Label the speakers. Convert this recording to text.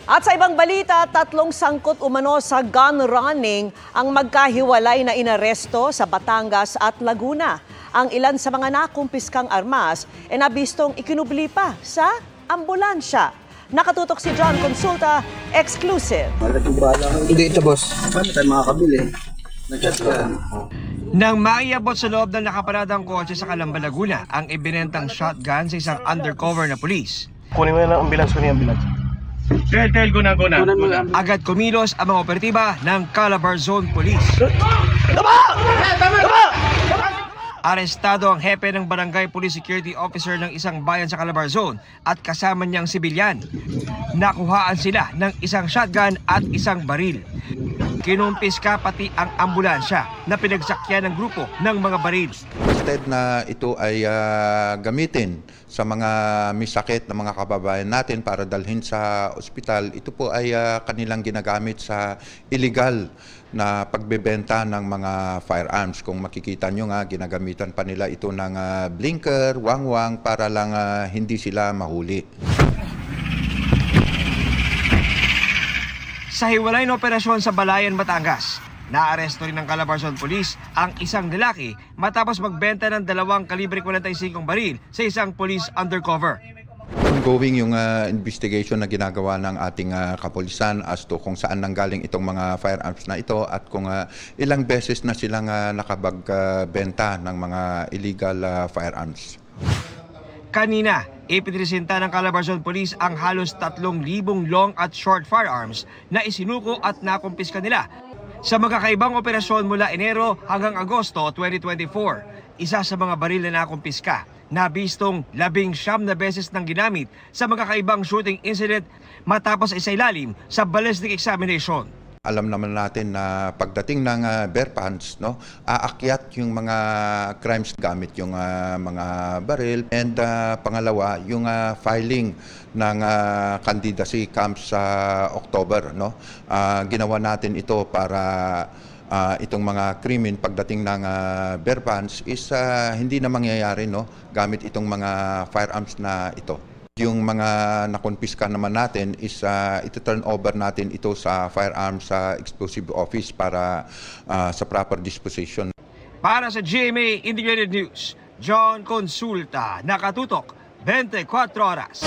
Speaker 1: At sa ibang balita, 3 sangkot umano sa gun running ang magkahiwalay na inaresto sa Batangas at Laguna. Ang ilan sa mga nakumpiskang armas ay nabistong ikinubli pa sa ambulansya. Nakatutok si John Consulta, exclusive.
Speaker 2: Hindi ito, boss. Paano tayo makakabili?
Speaker 3: Nang maiabot sa loob ng nakaparadang kotse sa Calamba, Laguna, ang ibinentang shotgun sa isang undercover na pulis.
Speaker 4: Kunin mo na ang ambulance, Tel, guna.
Speaker 3: Agad kumilos ang mga operatiba ng Calabar Zone Police. Arestado ang hepe ng Barangay Police Security Officer ng isang bayan sa Calabar Zone at kasama niyang sibilyan. Nakuhaan sila ng isang shotgun at isang baril. Kinumpiska pati ang ambulansya na pinagsakyan ng grupo ng mga baril.
Speaker 5: Instead na ito ay gamitin sa mga may sakit na mga kababayan natin para dalhin sa ospital, ito po ay kanilang ginagamit sa illegal na pagbebenta ng mga firearms. Kung makikita nyo nga, ginagamitan pa nila ito ng blinker, wangwang para lang hindi sila mahuli.
Speaker 3: Sa hiwalay na operasyon sa Balayan, Batangas, naaresto rin ng Calabar Zone Police ang isang lalaki matapos magbenta ng 2 kalibre 45 baril sa isang police undercover.
Speaker 5: Ongoing yung investigation na ginagawa ng ating kapulisan as to kung saan nanggaling itong mga firearms na ito at kung ilang beses na silang nakapagbenta ng mga illegal firearms.
Speaker 3: Kanina, ipinresenta ng Calabar Zone Police ang halos 3,000 long at short firearms na isinuko at nakumpiska nila sa magkakaibang operasyon mula Enero hanggang Agosto 2024. Isa sa mga baril na nakumpiska, nabistong 19 na beses nang ginamit sa magkakaibang shooting incident matapos isailalim sa ballistic examination.
Speaker 5: Alam naman natin na pagdating ng bear pants, no, aakyat yung mga crimes gamit yung mga baril. And pangalawa, yung filing ng candidacy camps sa October. No? Ginawa natin ito para itong mga krimen pagdating ng bear pants is hindi na mangyayari, no, gamit itong mga firearms na ito. Yung mga nakonpiska naman natin is ito-turn over natin ito sa firearms sa explosive office para sa proper disposition.
Speaker 3: Para sa GMA Integrated News, John Consulta, nakatutok 24 oras.